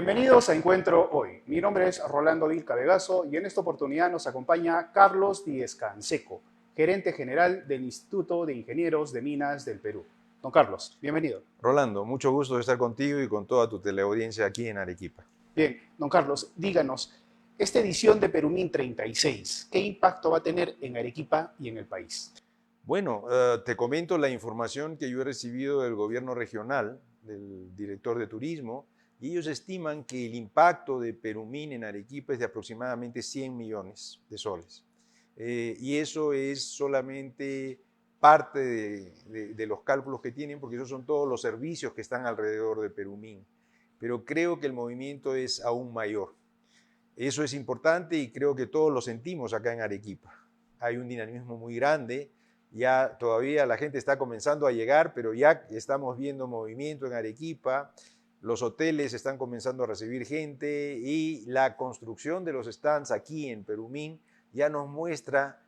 Bienvenidos a Encuentro Hoy. Mi nombre es Rolando Vilca Vegaso y en esta oportunidad nos acompaña Carlos Díez Canseco, gerente general del Instituto de Ingenieros de Minas del Perú. Don Carlos, bienvenido. Rolando, mucho gusto de estar contigo y con toda tu teleaudiencia aquí en Arequipa. Bien, don Carlos, díganos, esta edición de Perumín 36, ¿qué impacto va a tener en Arequipa y en el país? Bueno, te comento la información que yo he recibido del gobierno regional, del director de turismo, y ellos estiman que el impacto de Perumín en Arequipa es de aproximadamente 100 millones de soles. Y eso es solamente parte de los cálculos que tienen, porque esos son todos los servicios que están alrededor de Perumín. Pero creo que el movimiento es aún mayor. Eso es importante y creo que todos lo sentimos acá en Arequipa. Hay un dinamismo muy grande, ya todavía la gente está comenzando a llegar, pero ya estamos viendo movimiento en Arequipa, los hoteles están comenzando a recibir gente y la construcción de los stands aquí en Perumín ya nos muestra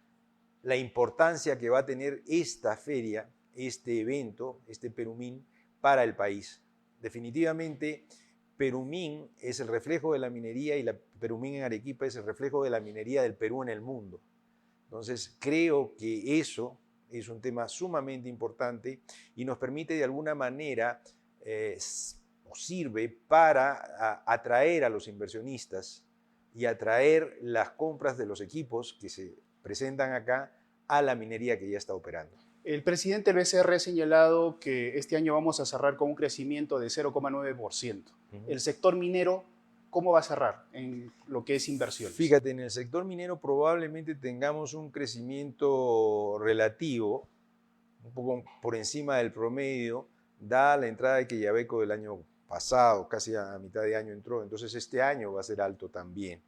la importancia que va a tener esta feria, este evento, este Perumín para el país. Definitivamente, Perumín es el reflejo de la minería y la Perumín en Arequipa es el reflejo de la minería del Perú en el mundo. Entonces, creo que eso es un tema sumamente importante y nos permite de alguna manera, o sirve para atraer a los inversionistas y atraer las compras de los equipos que se presentan acá a la minería que ya está operando. El presidente del BCR ha señalado que este año vamos a cerrar con un crecimiento de 0,9%. El sector minero, ¿cómo va a cerrar en lo que es inversiones? Fíjate, en el sector minero probablemente tengamos un crecimiento relativo, un poco por encima del promedio, dada la entrada de Quellaveco del año pasado, casi a mitad de año entró, entonces este año va a ser alto también.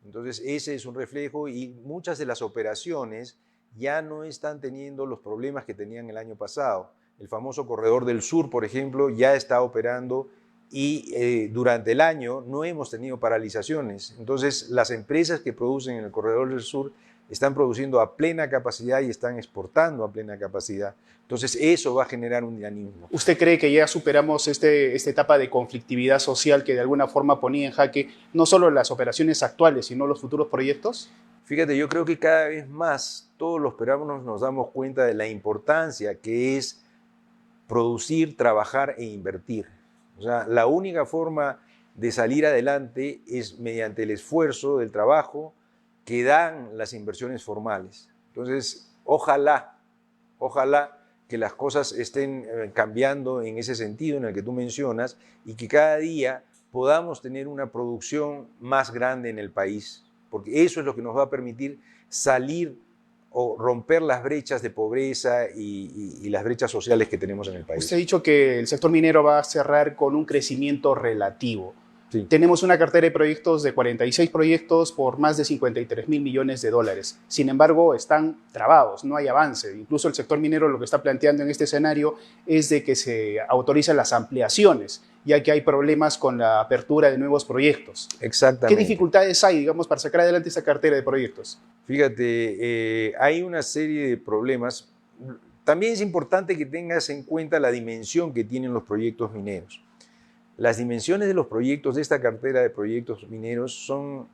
Entonces ese es un reflejo y muchas de las operaciones ya no están teniendo los problemas que tenían el año pasado. El famoso Corredor del Sur, por ejemplo, ya está operando y durante el año no hemos tenido paralizaciones. Entonces, las empresas que producen en el Corredor del Sur están produciendo a plena capacidad y están exportando a plena capacidad. Entonces, eso va a generar un dinamismo. ¿Usted cree que ya superamos esta etapa de conflictividad social que de alguna forma ponía en jaque no solo las operaciones actuales, sino los futuros proyectos? Fíjate, yo creo que cada vez más todos los peruanos nos damos cuenta de la importancia que es producir, trabajar e invertir. O sea, la única forma de salir adelante es mediante el esfuerzo del trabajo que dan las inversiones formales. Entonces, ojalá que las cosas estén cambiando en ese sentido en el que tú mencionas y que cada día podamos tener una producción más grande en el país, porque eso es lo que nos va a permitir salir o romper las brechas de pobreza y las brechas sociales que tenemos en el país. Usted ha dicho que el sector minero va a cerrar con un crecimiento relativo. Sí. Tenemos una cartera de proyectos de 46 proyectos por más de 53.000 millones de dólares. Sin embargo, están trabados, no hay avance. Incluso el sector minero lo que está planteando en este escenario es de que se autoricen las ampliaciones, ya que hay problemas con la apertura de nuevos proyectos. Exactamente. ¿Qué dificultades hay, digamos, para sacar adelante esta cartera de proyectos? Fíjate, hay una serie de problemas. También es importante que tengas en cuenta la dimensión que tienen los proyectos mineros. Las dimensiones de los proyectos de esta cartera de proyectos mineros son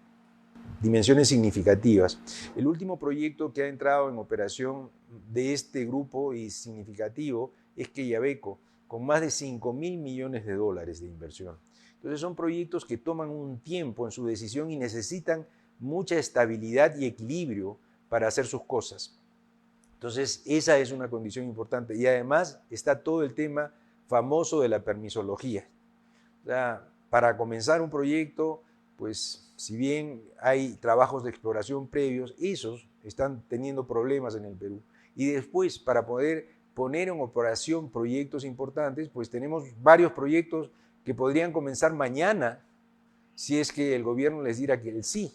dimensiones significativas. El último proyecto que ha entrado en operación de este grupo y significativo es Quellaveco, con más de 5.000 millones de dólares de inversión. Entonces son proyectos que toman un tiempo en su decisión y necesitan mucha estabilidad y equilibrio para hacer sus cosas. Entonces esa es una condición importante y además está todo el tema famoso de la permisología. O sea, para comenzar un proyecto, pues si bien hay trabajos de exploración previos, esos están teniendo problemas en el Perú. Y después, para poder poner en operación proyectos importantes, pues tenemos varios proyectos que podrían comenzar mañana si es que el gobierno les diera que el sí.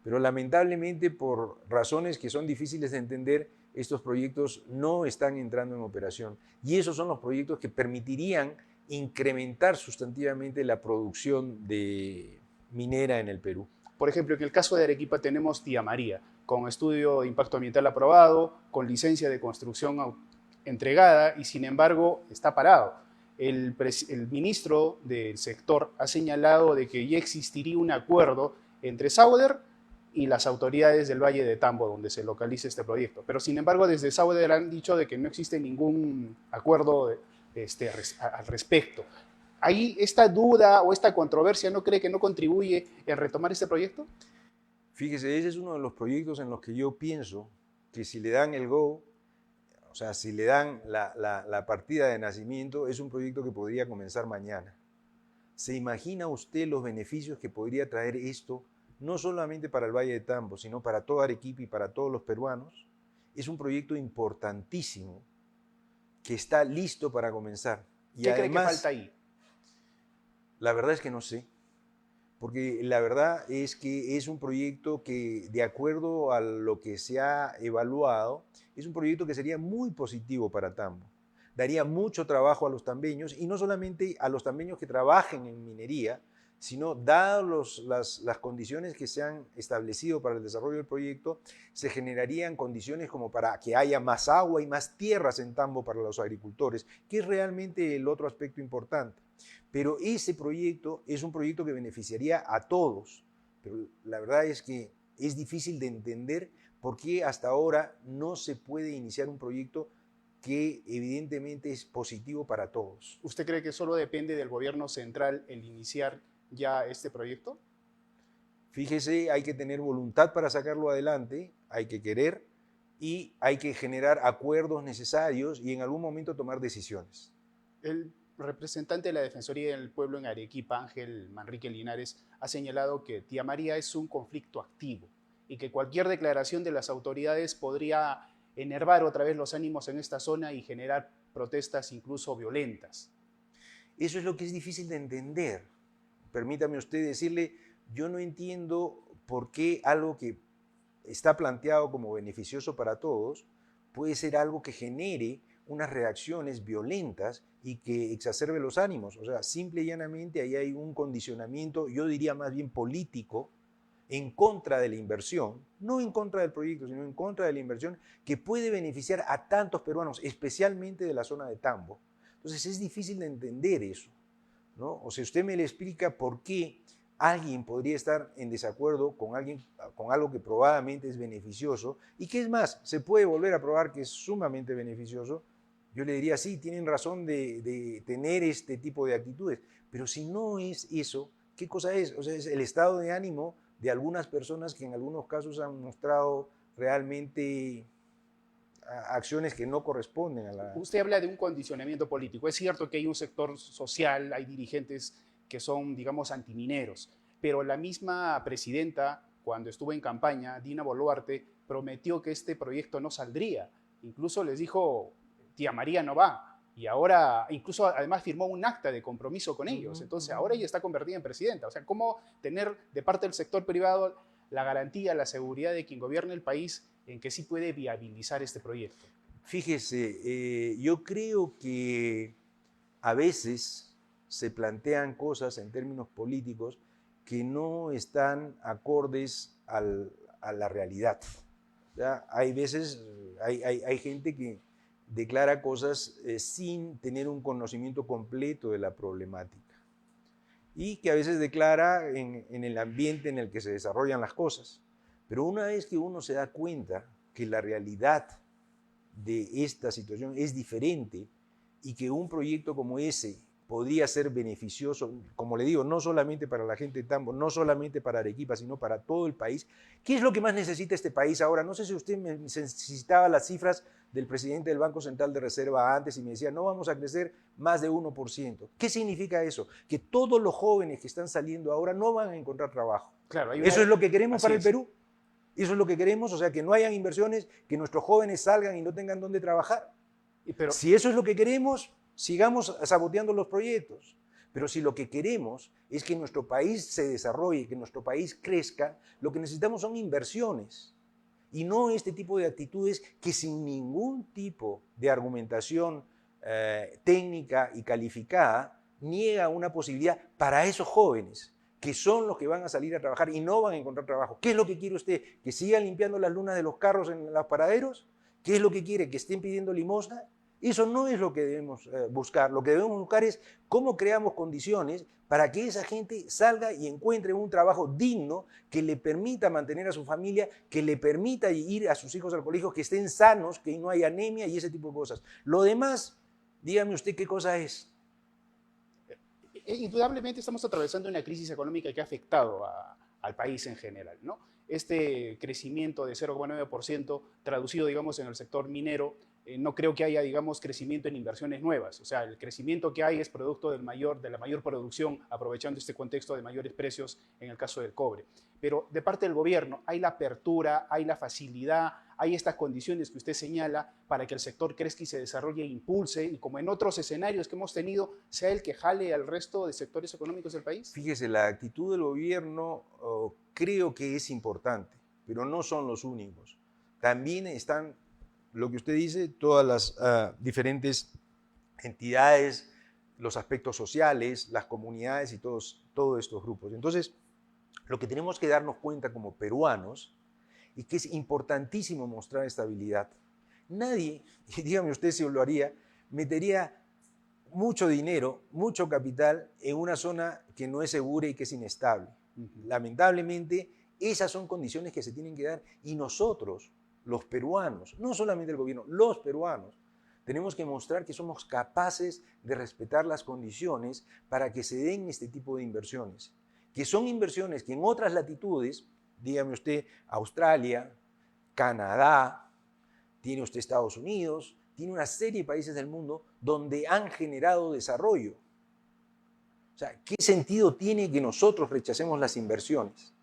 Pero lamentablemente, por razones que son difíciles de entender, estos proyectos no están entrando en operación. Y esos son los proyectos que permitirían incrementar sustantivamente la producción de minera en el Perú. Por ejemplo, en el caso de Arequipa tenemos Tía María, con estudio de impacto ambiental aprobado, con licencia de construcción entregada y sin embargo está parado. el ministro del sector ha señalado de que ya existiría un acuerdo entre Sauder y las autoridades del Valle de Tambo, donde se localiza este proyecto. Pero sin embargo, desde Sauder han dicho de que no existe ningún acuerdo al respecto. ¿Ahí esta duda o esta controversia no cree que no contribuye en retomar este proyecto? Fíjese, ese es uno de los proyectos en los que yo pienso que si le dan el go, o sea, si le dan la partida de nacimiento, es un proyecto que podría comenzar mañana. ¿Se imagina usted los beneficios que podría traer esto, no solamente para el Valle de Tambo, sino para toda Arequipa y para todos los peruanos? Es un proyecto importantísimo que está listo para comenzar. Y ¿Qué cree que además, falta ahí? la verdad es que no sé, porque la verdad es que es un proyecto que, de acuerdo a lo que se ha evaluado, es un proyecto que sería muy positivo para Tambo. Daría mucho trabajo a los tambeños, y no solamente a los tambeños que trabajen en minería, sino dadas las condiciones que se han establecido para el desarrollo del proyecto, se generarían condiciones como para que haya más agua y más tierras en Tambo para los agricultores, que es realmente el otro aspecto importante. Pero ese proyecto es un proyecto que beneficiaría a todos, pero la verdad es que es difícil de entender por qué hasta ahora no se puede iniciar un proyecto que evidentemente es positivo para todos. ¿Usted cree que solo depende del gobierno central el iniciar ya este proyecto? Fíjese, hay que tener voluntad para sacarlo adelante, hay que querer y hay que generar acuerdos necesarios y en algún momento tomar decisiones. El representante de la Defensoría del Pueblo en Arequipa, Ángel Manrique Linares, ha señalado que Tía María es un conflicto activo y que cualquier declaración de las autoridades podría enervar otra vez los ánimos en esta zona y generar protestas incluso violentas. Eso es lo que es difícil de entender. Permítame usted decirle, yo no entiendo por qué algo que está planteado como beneficioso para todos puede ser algo que genere unas reacciones violentas y que exacerbe los ánimos. O sea, simple y llanamente ahí hay un condicionamiento, yo diría más bien político, en contra de la inversión, no en contra del proyecto, sino en contra de la inversión, que puede beneficiar a tantos peruanos, especialmente de la zona de Tambo. Entonces es difícil de entender eso, ¿no? O sea, usted me le explica por qué alguien podría estar en desacuerdo con algo que probablemente es beneficioso y que es más, se puede volver a probar que es sumamente beneficioso. Yo le diría, sí, tienen razón de tener este tipo de actitudes, pero si no es eso, ¿qué cosa es? O sea, es el estado de ánimo de algunas personas que en algunos casos han mostrado realmente acciones que no corresponden a la... Usted habla de un condicionamiento político. Es cierto que hay un sector social, hay dirigentes que son, digamos, antimineros, pero la misma presidenta, cuando estuvo en campaña, Dina Boluarte, prometió que este proyecto no saldría. Incluso les dijo, Tía María no va. Y ahora, incluso además firmó un acta de compromiso con ellos. Entonces, ahora ella está convertida en presidenta. O sea, ¿cómo tener de parte del sector privado la garantía, la seguridad de quien gobierne el país en que sí puede viabilizar este proyecto? Fíjese, yo creo que a veces se plantean cosas en términos políticos que no están acordes a la realidad. ¿Ya? Hay veces, hay gente que declara cosas sin tener un conocimiento completo de la problemática y que a veces declara en el ambiente en el que se desarrollan las cosas. Pero una vez que uno se da cuenta que la realidad de esta situación es diferente y que un proyecto como ese podría ser beneficioso, como le digo, no solamente para la gente de Tambo, no solamente para Arequipa, sino para todo el país. ¿Qué es lo que más necesita este país ahora? No sé si usted me necesitaba las cifras del presidente del Banco Central de Reserva antes y me decía, no vamos a crecer más de 1%. ¿Qué significa eso? Que todos los jóvenes que están saliendo ahora no van a encontrar trabajo. Claro, ¿Eso es lo que queremos para el es. Perú? Eso es lo que queremos, o sea, que no hayan inversiones, que nuestros jóvenes salgan y no tengan dónde trabajar. Pero, si eso es lo que queremos, sigamos saboteando los proyectos. Pero si lo que queremos es que nuestro país se desarrolle, que nuestro país crezca, lo que necesitamos son inversiones. Y no este tipo de actitudes que sin ningún tipo de argumentación técnica y calificada niega una posibilidad para esos jóvenes, que son los que van a salir a trabajar y no van a encontrar trabajo. ¿Qué es lo que quiere usted? ¿Que sigan limpiando las lunas de los carros en los paraderos? ¿Qué es lo que quiere? ¿Que estén pidiendo limosna? Eso no es lo que debemos buscar. Lo que debemos buscar es cómo creamos condiciones para que esa gente salga y encuentre un trabajo digno que le permita mantener a su familia, que le permita ir a sus hijos al colegio, que estén sanos, que no haya anemia y ese tipo de cosas. Lo demás, dígame usted qué cosa es. Indudablemente estamos atravesando una crisis económica que ha afectado al país en general, ¿no? Este crecimiento de 0,9% traducido, digamos, en el sector minero, no creo que haya, digamos, crecimiento en inversiones nuevas. O sea, el crecimiento que hay es producto de la mayor producción, aprovechando este contexto de mayores precios en el caso del cobre. Pero de parte del gobierno hay la apertura, hay la facilidad, hay estas condiciones que usted señala para que el sector crezca y se desarrolle e impulse, y como en otros escenarios que hemos tenido, sea el que jale al resto de sectores económicos del país. Fíjese, la actitud del gobierno creo que es importante, pero no son los únicos. También están, lo que usted dice, todas las diferentes entidades, los aspectos sociales, las comunidades y todos estos grupos. Entonces, lo que tenemos que darnos cuenta como peruanos es que es importantísimo mostrar estabilidad. Nadie, y dígame usted si lo haría, metería mucho dinero, mucho capital en una zona que no es segura y que es inestable. Lamentablemente, esas son condiciones que se tienen que dar y nosotros, los peruanos, no solamente el gobierno, los peruanos, tenemos que mostrar que somos capaces de respetar las condiciones para que se den este tipo de inversiones, que son inversiones que en otras latitudes, dígame usted, Australia, Canadá, tiene usted Estados Unidos, tiene una serie de países del mundo donde han generado desarrollo. O sea, ¿qué sentido tiene que nosotros rechacemos las inversiones?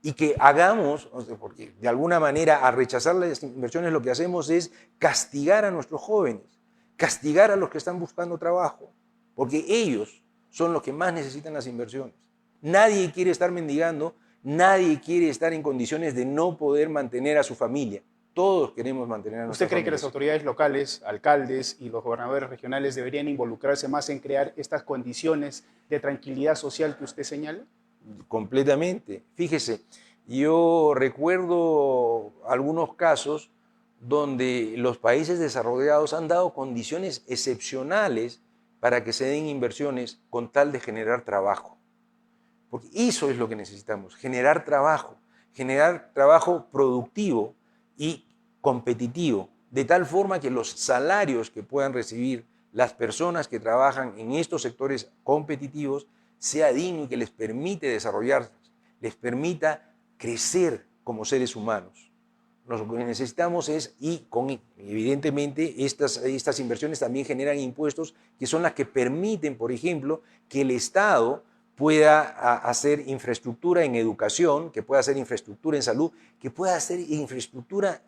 Y que hagamos, porque de alguna manera al rechazar las inversiones lo que hacemos es castigar a nuestros jóvenes, castigar a los que están buscando trabajo, porque ellos son los que más necesitan las inversiones. Nadie quiere estar mendigando, nadie quiere estar en condiciones de no poder mantener a su familia. Todos queremos mantener a nuestra ¿Usted cree familia. que las autoridades locales, alcaldes y los gobernadores regionales deberían involucrarse más en crear estas condiciones de tranquilidad social que usted señala? Completamente. Fíjese, yo recuerdo algunos casos donde los países desarrollados han dado condiciones excepcionales para que se den inversiones con tal de generar trabajo. Porque eso es lo que necesitamos, generar trabajo productivo y competitivo, de tal forma que los salarios que puedan recibir las personas que trabajan en estos sectores competitivos sea digno y que les permite desarrollarse, les permita crecer como seres humanos. Lo que necesitamos es, evidentemente, estas inversiones también generan impuestos que son las que permiten, por ejemplo, que el Estado pueda hacer infraestructura en educación, que pueda hacer infraestructura en salud, que pueda hacer infraestructura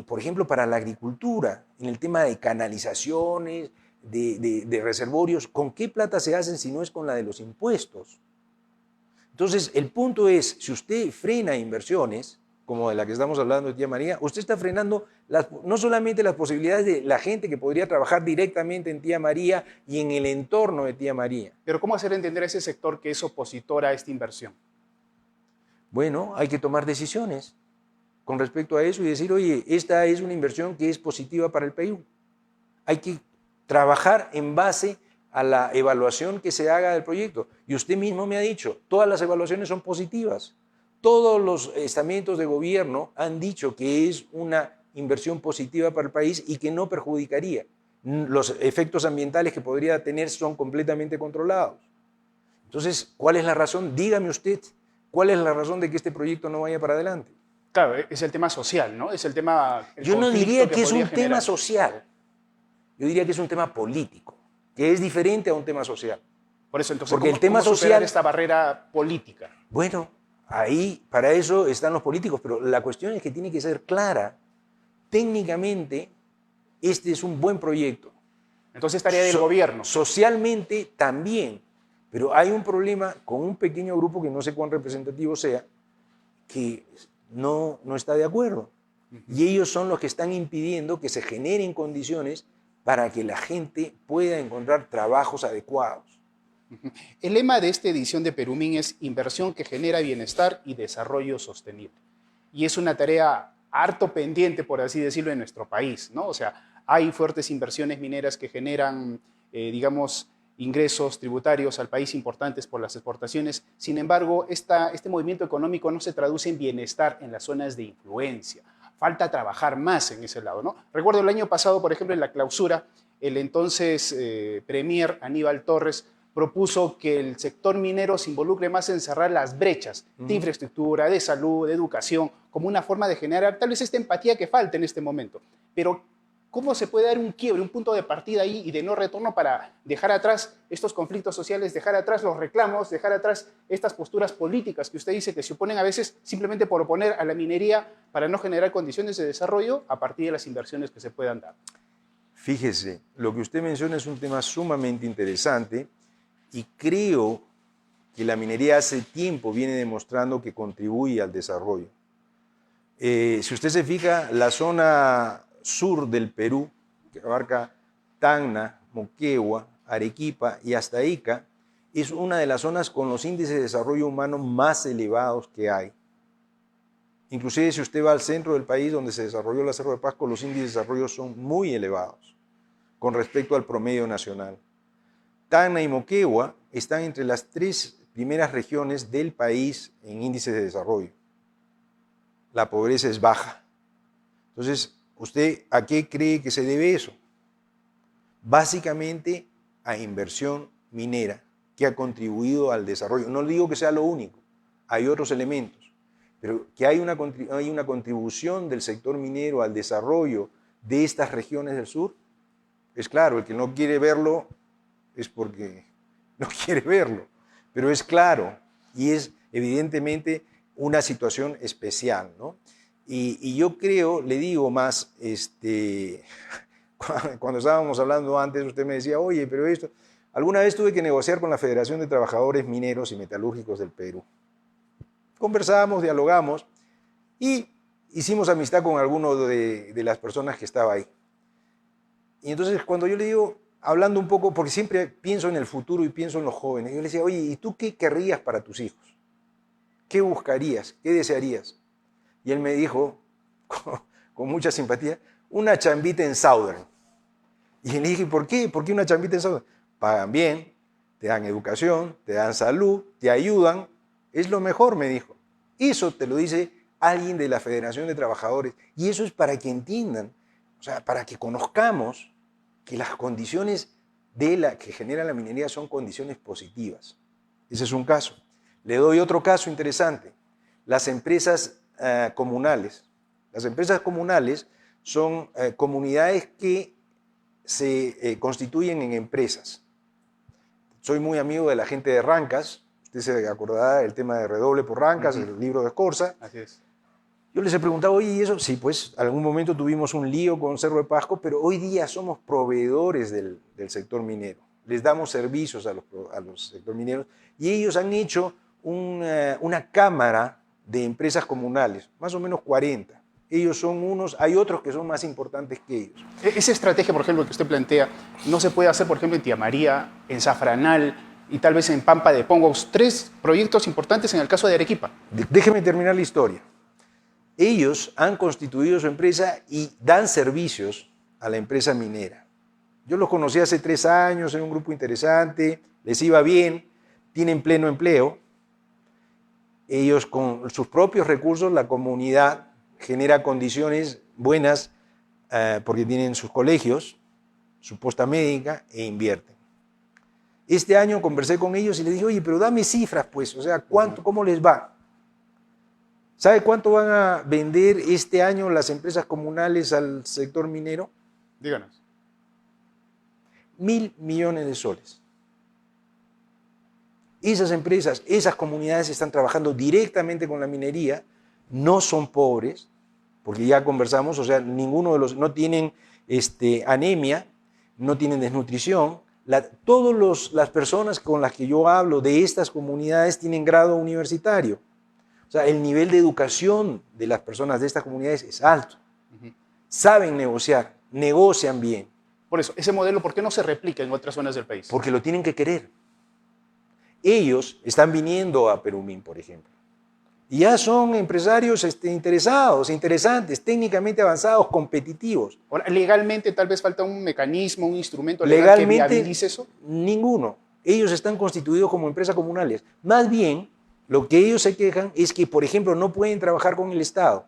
por ejemplo, para la agricultura, en el tema de canalizaciones, de reservorios. ¿Con qué plata se hacen si no es con la de los impuestos? Entonces, el punto es, si usted frena inversiones, como de la que estamos hablando de Tía María, usted está frenando no solamente las posibilidades de la gente que podría trabajar directamente en Tía María y en el entorno de Tía María. Pero ¿cómo hacer entender a ese sector que es opositor a esta inversión? Bueno, hay que tomar decisiones con respecto a eso y decir, oye, esta es una inversión que es positiva para el Perú. Hay que trabajar en base a la evaluación que se haga del proyecto. Y usted mismo me ha dicho, todas las evaluaciones son positivas. Todos los estamentos de gobierno han dicho que es una inversión positiva para el país y que no perjudicaría. Los efectos ambientales que podría tener son completamente controlados. Entonces, ¿cuál es la razón? Dígame usted, ¿cuál es la razón de que este proyecto no vaya para adelante? Claro, es el tema social, ¿no? Es el tema... Yo no diría que es un tema social. Yo diría que es un tema político, que es diferente a un tema social. Por eso, entonces, porque el tema ¿cómo social, superar esta barrera política? Bueno, ahí, para eso están los políticos, pero la cuestión es que tiene que ser clara. Técnicamente, este es un buen proyecto. Entonces, tarea del gobierno. Socialmente también, pero hay un problema con un pequeño grupo que no sé cuán representativo sea, que no está de acuerdo. Y ellos son los que están impidiendo que se generen condiciones para que la gente pueda encontrar trabajos adecuados. El lema de esta edición de Perumín es inversión que genera bienestar y desarrollo sostenible. Y es una tarea harto pendiente, por así decirlo, en nuestro país, ¿no? O sea, hay fuertes inversiones mineras que generan, digamos, ingresos tributarios al país importantes por las exportaciones. Sin embargo, este movimiento económico no se traduce en bienestar en las zonas de influencia. Falta trabajar más en ese lado, ¿no? Recuerdo el año pasado, por ejemplo, en la clausura, el entonces premier Aníbal Torres propuso que el sector minero se involucre más en cerrar las brechas de infraestructura, de salud, de educación, como una forma de generar tal vez esta empatía que falta en este momento. Pero ¿cómo se puede dar un quiebre, un punto de partida ahí y de no retorno para dejar atrás estos conflictos sociales, dejar atrás los reclamos, dejar atrás estas posturas políticas que usted dice que se oponen a veces simplemente por oponer a la minería para no generar condiciones de desarrollo a partir de las inversiones que se puedan dar? Fíjese, lo que usted menciona es un tema sumamente interesante y creo que la minería hace tiempo viene demostrando que contribuye al desarrollo. Si usted se fija, la zona sur del Perú, que abarca Tacna, Moquegua, Arequipa y hasta Ica, es una de las zonas con los índices de desarrollo humano más elevados que hay. Inclusive si usted va al centro del país donde se desarrolló la Cerro de Pasco, los índices de desarrollo son muy elevados con respecto al promedio nacional. Tacna y Moquegua están entre las 3 primeras regiones del país en índices de desarrollo. La pobreza es baja. Entonces, ¿usted a qué cree que se debe eso? Básicamente a inversión minera que ha contribuido al desarrollo. No digo que sea lo único, hay otros elementos, pero que hay una contribución del sector minero al desarrollo de estas regiones del sur, es claro, el que no quiere verlo es porque no quiere verlo, pero es claro y es evidentemente una situación especial, ¿no? Y yo creo, le digo más, cuando estábamos hablando antes, usted me decía, oye, pero esto, alguna vez tuve que negociar con la Federación de Trabajadores Mineros y Metalúrgicos del Perú. Conversamos, dialogamos y hicimos amistad con alguno de las personas que estaba ahí. Y entonces cuando yo le digo, hablando un poco, porque siempre pienso en el futuro y pienso en los jóvenes, yo le decía, oye, ¿y tú qué querrías para tus hijos? ¿Qué buscarías? ¿Qué desearías? Y él me dijo, con mucha simpatía, una chambita en Southern. Y le dije, ¿por qué? ¿Por qué una chambita en Southern? Pagan bien, te dan educación, te dan salud, te ayudan. Es lo mejor, me dijo. Eso te lo dice alguien de la Federación de Trabajadores. Y eso es para que entiendan, o sea, para que conozcamos que las condiciones que genera la minería son condiciones positivas. Ese es un caso. Le doy otro caso interesante. Las empresas comunales. Las empresas comunales son comunidades que se constituyen en empresas. Soy muy amigo de la gente de Rancas. Usted se acordará del tema de Redoble por Rancas, el libro de Escorza. Así es. Yo les he preguntado, oye, ¿y eso? Sí, pues, algún momento tuvimos un lío con Cerro de Pasco, pero hoy día somos proveedores del sector minero. Les damos servicios a los sectores mineros y ellos han hecho una cámara de empresas comunales, más o menos 40. Ellos son unos, hay otros que son más importantes que ellos. Esa estrategia, por ejemplo, que usted plantea, no se puede hacer, por ejemplo, en Tía María, en Zafranal y tal vez en Pampa de Pongos. 3 proyectos importantes en el caso de Arequipa. Déjeme terminar la historia. Ellos han constituido su empresa y dan servicios a la empresa minera. Yo los conocí hace 3 años en un grupo interesante, les iba bien, tienen pleno empleo. Ellos con sus propios recursos, la comunidad genera condiciones buenas porque tienen sus colegios, su posta médica e invierten. Este año conversé con ellos y les dije, oye, pero dame cifras pues, o sea, ¿cómo les va? ¿Sabe cuánto van a vender este año las empresas comunales al sector minero? Díganos. 1.000 millones de soles. Esas empresas, esas comunidades están trabajando directamente con la minería, no son pobres, porque ya conversamos, o sea, ninguno de los, no tienen anemia, no tienen desnutrición. Todas las personas con las que yo hablo de estas comunidades tienen grado universitario. O sea, el nivel de educación de las personas de estas comunidades es alto. Saben negociar, negocian bien. Por eso, ese modelo, ¿por qué no se replica en otras zonas del país? Porque lo tienen que querer. Ellos están viniendo a Perumín, por ejemplo, Y ya son empresarios interesados, interesantes, técnicamente avanzados, competitivos. Ahora, legalmente tal vez falta un mecanismo, un instrumento legal que viabilice eso. Ninguno. Ellos están constituidos como empresas comunales. Más bien, lo que ellos se quejan es que, por ejemplo, no pueden trabajar con el Estado.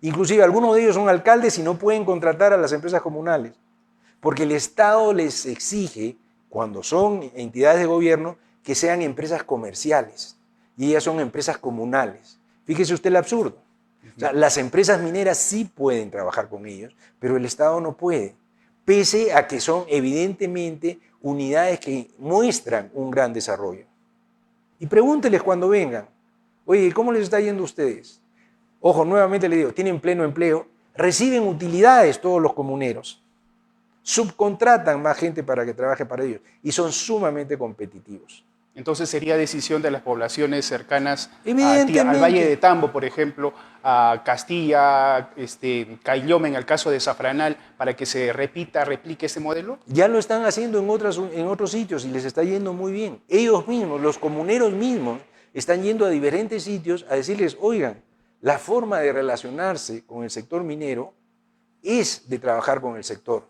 Inclusive algunos de ellos son alcaldes y no pueden contratar a las empresas comunales. Porque el Estado les exige, cuando son entidades de gobierno, que sean empresas comerciales. Y ellas son empresas comunales. Fíjese usted el absurdo. O sea, las empresas mineras sí pueden trabajar con ellos, pero el Estado no puede, pese a que son evidentemente unidades que muestran un gran desarrollo. Y pregúnteles cuando vengan, oye, ¿cómo les está yendo a ustedes? Ojo, nuevamente le digo, tienen pleno empleo, reciben utilidades todos los comuneros, subcontratan más gente para que trabaje para ellos y son sumamente competitivos. Entonces sería decisión de las poblaciones cercanas Evidentemente. al Valle de Tambo, por ejemplo, a Castilla, Caylloma, en el caso de Zafranal, para que se replique este modelo. Ya lo están haciendo en otros sitios y les está yendo muy bien. Ellos mismos, los comuneros mismos, están yendo a diferentes sitios a decirles, oigan, la forma de relacionarse con el sector minero es de trabajar con el sector.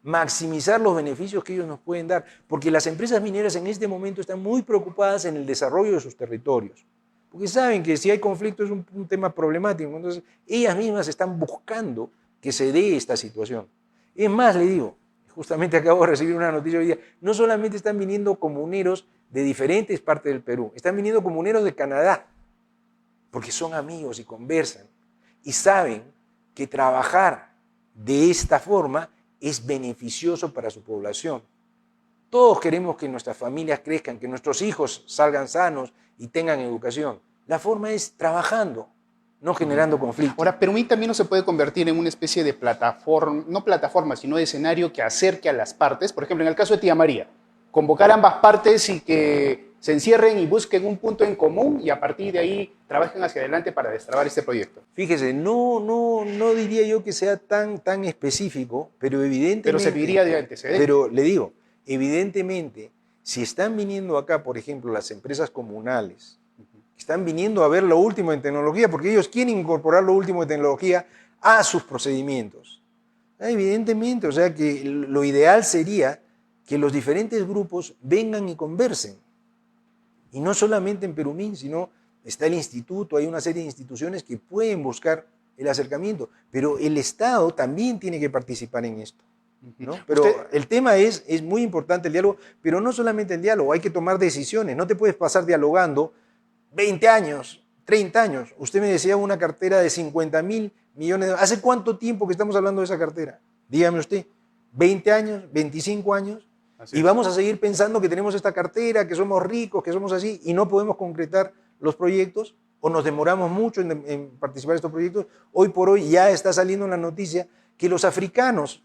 Maximizar los beneficios que ellos nos pueden dar, porque las empresas mineras en este momento están muy preocupadas en el desarrollo de sus territorios, porque saben que si hay conflicto es un tema problemático, entonces ellas mismas están buscando que se dé esta situación. Es más, le digo, justamente acabo de recibir una noticia hoy día, no solamente están viniendo comuneros de diferentes partes del Perú, están viniendo comuneros de Canadá, porque son amigos y conversan, y saben que trabajar de esta forma es beneficioso para su población. Todos queremos que nuestras familias crezcan, que nuestros hijos salgan sanos y tengan educación. La forma es trabajando, no generando conflictos. Ahora, Perumín también no se puede convertir en una especie de plataforma, no plataforma, sino de escenario que acerque a las partes. Por ejemplo, en el caso de Tía María, convocar a ambas partes y que se encierren y busquen un punto en común y a partir de ahí trabajen hacia adelante para destrabar este proyecto. Fíjese, no diría yo que sea tan específico, pero evidentemente... Pero serviría de antecedente. Pero le digo, evidentemente, si están viniendo acá, por ejemplo, las empresas comunales, están viniendo a ver lo último en tecnología, porque ellos quieren incorporar lo último en tecnología a sus procedimientos. Evidentemente, o sea que lo ideal sería que los diferentes grupos vengan y conversen. Y no solamente en Perumín, sino está el instituto, hay una serie de instituciones que pueden buscar el acercamiento, pero el Estado también tiene que participar en esto, ¿no? Pero el tema es muy importante el diálogo, pero no solamente el diálogo, hay que tomar decisiones, no te puedes pasar dialogando 20 años, 30 años. Usted me decía una cartera de 50.000 millones de dólares. ¿Hace cuánto tiempo que estamos hablando de esa cartera? Dígame usted, ¿20 años, 25 años? Y vamos a seguir pensando que tenemos esta cartera, que somos ricos, que somos así, y no podemos concretar los proyectos, o nos demoramos mucho en participar en estos proyectos. Hoy por hoy ya está saliendo en la noticia que los africanos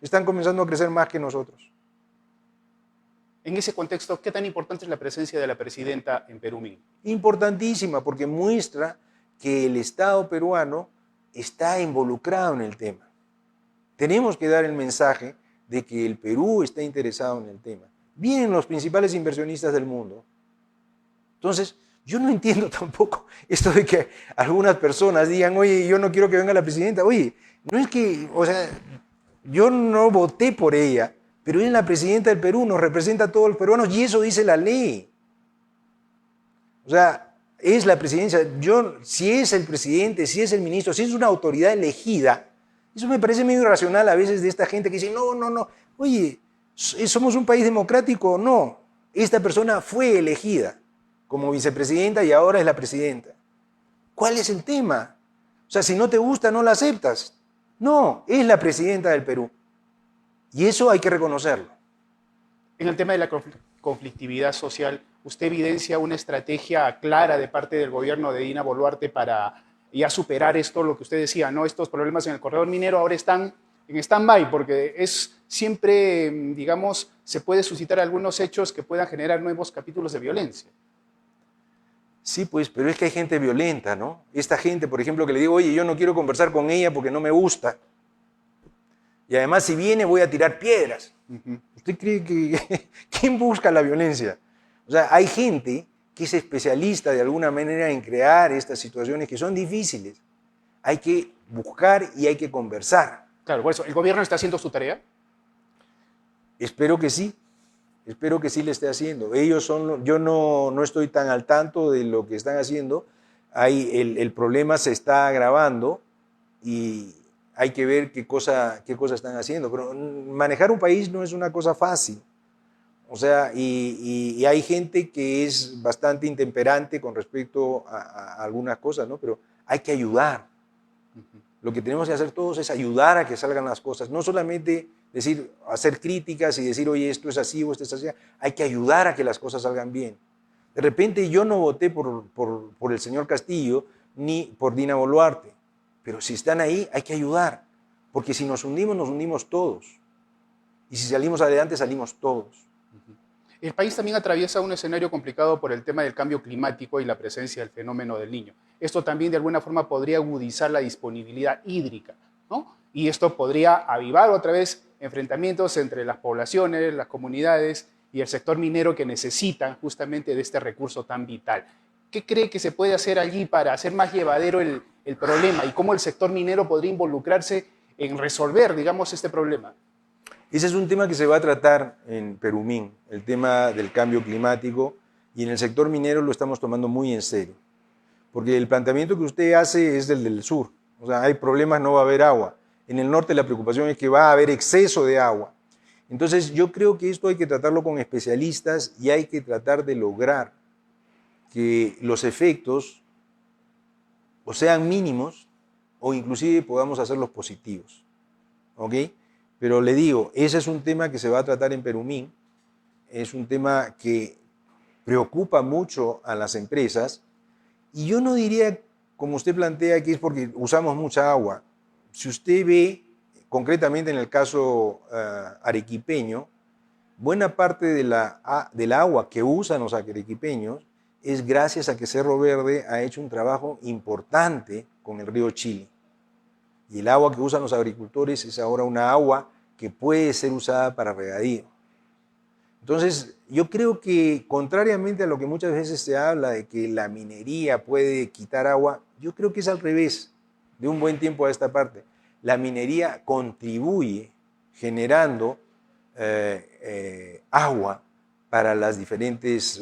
están comenzando a crecer más que nosotros. En ese contexto, ¿qué tan importante es la presencia de la presidenta en Perumín? Importantísima, porque muestra que el Estado peruano está involucrado en el tema. Tenemos que dar el mensaje de que el Perú está interesado en el tema. Vienen los principales inversionistas del mundo. Entonces, yo no entiendo tampoco esto de que algunas personas digan, oye, yo no quiero que venga la presidenta. Oye, no es que, o sea, yo no voté por ella, pero es la presidenta del Perú, nos representa a todos los peruanos y eso dice la ley. O sea, es la presidencia. Si es el presidente, si es el ministro, si es una autoridad elegida, eso me parece medio irracional a veces de esta gente que dice, no, oye, ¿somos un país democrático? No, esta persona fue elegida como vicepresidenta y ahora es la presidenta. ¿Cuál es el tema? O sea, si no te gusta, no la aceptas. No, es la presidenta del Perú. Y eso hay que reconocerlo. En el tema de la conflictividad social, ¿usted evidencia una estrategia clara de parte del gobierno de Dina Boluarte para ya superar esto, lo que usted decía, ¿no? Estos problemas en el corredor minero ahora están en stand-by, porque es siempre, digamos, se puede suscitar algunos hechos que puedan generar nuevos capítulos de violencia. Sí, pues, pero es que hay gente violenta, ¿no? Esta gente, por ejemplo, que le digo, oye, yo no quiero conversar con ella porque no me gusta. Y además, si viene, voy a tirar piedras. ¿Usted cree que quién busca la violencia? O sea, hay gente que es especialista de alguna manera en crear estas situaciones que son difíciles. Hay que buscar y hay que conversar. Claro, por eso, ¿el gobierno está haciendo su tarea? Espero que sí le esté haciendo. Yo no estoy tan al tanto de lo que están haciendo. El problema se está agravando y hay que ver qué cosa están haciendo. Pero manejar un país no es una cosa fácil. O sea, y hay gente que es bastante intemperante con respecto a algunas cosas, ¿no? Pero hay que ayudar. Lo que tenemos que hacer todos es ayudar a que salgan las cosas. No solamente hacer críticas y decir, oye, esto es así o esto es así. Hay que ayudar a que las cosas salgan bien. De repente yo no voté por el señor Castillo ni por Dina Boluarte. Pero si están ahí, hay que ayudar. Porque si nos hundimos todos. Y si salimos adelante, salimos todos. El país también atraviesa un escenario complicado por el tema del cambio climático y la presencia del fenómeno del Niño. Esto también de alguna forma podría agudizar la disponibilidad hídrica, ¿no? Y esto podría avivar otra vez enfrentamientos entre las poblaciones, las comunidades y el sector minero que necesitan justamente de este recurso tan vital. ¿Qué cree que se puede hacer allí para hacer más llevadero el problema y cómo el sector minero podría involucrarse en resolver, digamos, este problema? Ese es un tema que se va a tratar en Perumín, el tema del cambio climático, y en el sector minero lo estamos tomando muy en serio. Porque el planteamiento que usted hace es del sur. O sea, hay problemas, no va a haber agua. En el norte la preocupación es que va a haber exceso de agua. Entonces yo creo que esto hay que tratarlo con especialistas y hay que tratar de lograr que los efectos o sean mínimos o inclusive podamos hacerlos positivos. ¿Ok? Pero le digo, ese es un tema que se va a tratar en Perumín, es un tema que preocupa mucho a las empresas y yo no diría, como usted plantea, que es porque usamos mucha agua. Si usted ve, concretamente en el caso arequipeño, buena parte del agua que usan los arequipeños es gracias a que Cerro Verde ha hecho un trabajo importante con el río Chili. Y el agua que usan los agricultores es ahora una agua que puede ser usada para regadío. Entonces, yo creo que contrariamente a lo que muchas veces se habla de que la minería puede quitar agua, yo creo que es al revés, de un buen tiempo a esta parte. La minería contribuye generando agua para los diferentes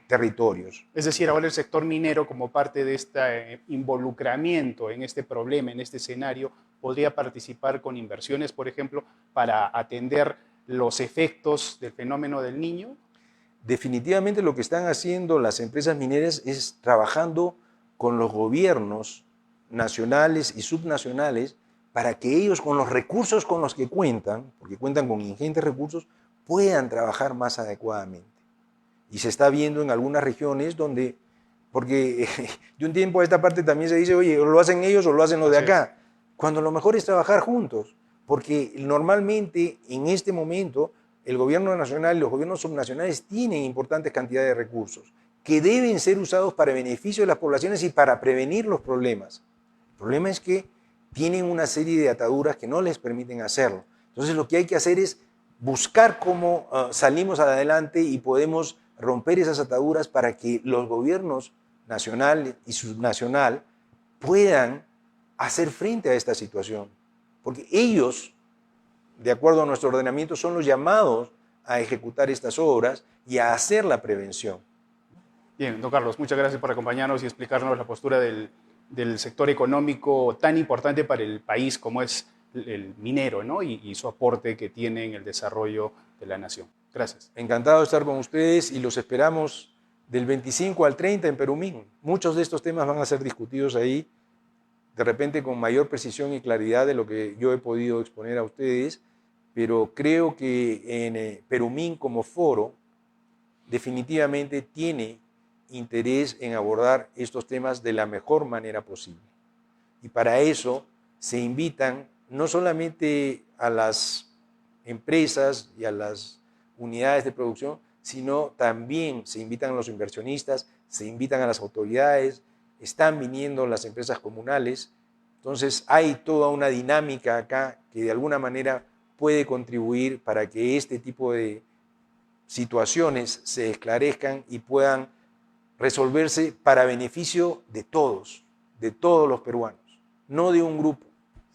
territorios. Es decir, ahora el sector minero, como parte de este involucramiento en este problema, en este escenario, podría participar con inversiones, por ejemplo, para atender los efectos del fenómeno del Niño. Definitivamente lo que están haciendo las empresas mineras es trabajando con los gobiernos nacionales y subnacionales para que ellos, con los recursos con los que cuentan, porque cuentan con ingentes recursos, puedan trabajar más adecuadamente. Y se está viendo en algunas regiones donde, porque de un tiempo a esta parte también se dice, oye, o lo hacen ellos o lo hacen los de acá, cuando lo mejor es trabajar juntos, porque normalmente en este momento el gobierno nacional y los gobiernos subnacionales tienen importantes cantidades de recursos que deben ser usados para beneficio de las poblaciones y para prevenir los problemas. El problema es que tienen una serie de ataduras que no les permiten hacerlo. Entonces lo que hay que hacer es buscar cómo salimos adelante y podemos romper esas ataduras para que los gobiernos nacional y subnacional puedan hacer frente a esta situación. Porque ellos, de acuerdo a nuestro ordenamiento, son los llamados a ejecutar estas obras y a hacer la prevención. Bien, don Carlos, muchas gracias por acompañarnos y explicarnos la postura del sector económico tan importante para el país como es el minero, ¿no? y su aporte que tiene en el desarrollo de la nación. Gracias. Encantado de estar con ustedes y los esperamos del 25 al 30 en Perumín. Muchos de estos temas van a ser discutidos ahí, de repente con mayor precisión y claridad de lo que yo he podido exponer a ustedes, pero creo que en Perumín como foro definitivamente tiene interés en abordar estos temas de la mejor manera posible. Y para eso se invitan no solamente a las empresas y a las unidades de producción, sino también se invitan a los inversionistas, se invitan a las autoridades, están viniendo las empresas comunales. Entonces hay toda una dinámica acá que de alguna manera puede contribuir para que este tipo de situaciones se esclarezcan y puedan resolverse para beneficio de todos los peruanos, no de un grupo,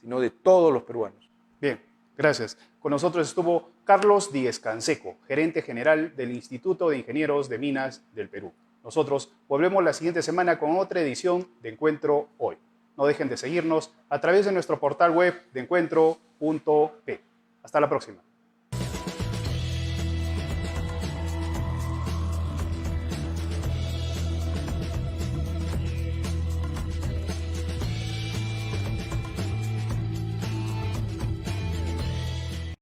sino de todos los peruanos. Bien, gracias. Con nosotros estuvo Carlos Díez Canseco, gerente general del Instituto de Ingenieros de Minas del Perú. Nosotros volvemos la siguiente semana con otra edición de Encuentro Hoy. No dejen de seguirnos a través de nuestro portal web de encuentro.p. Hasta la próxima.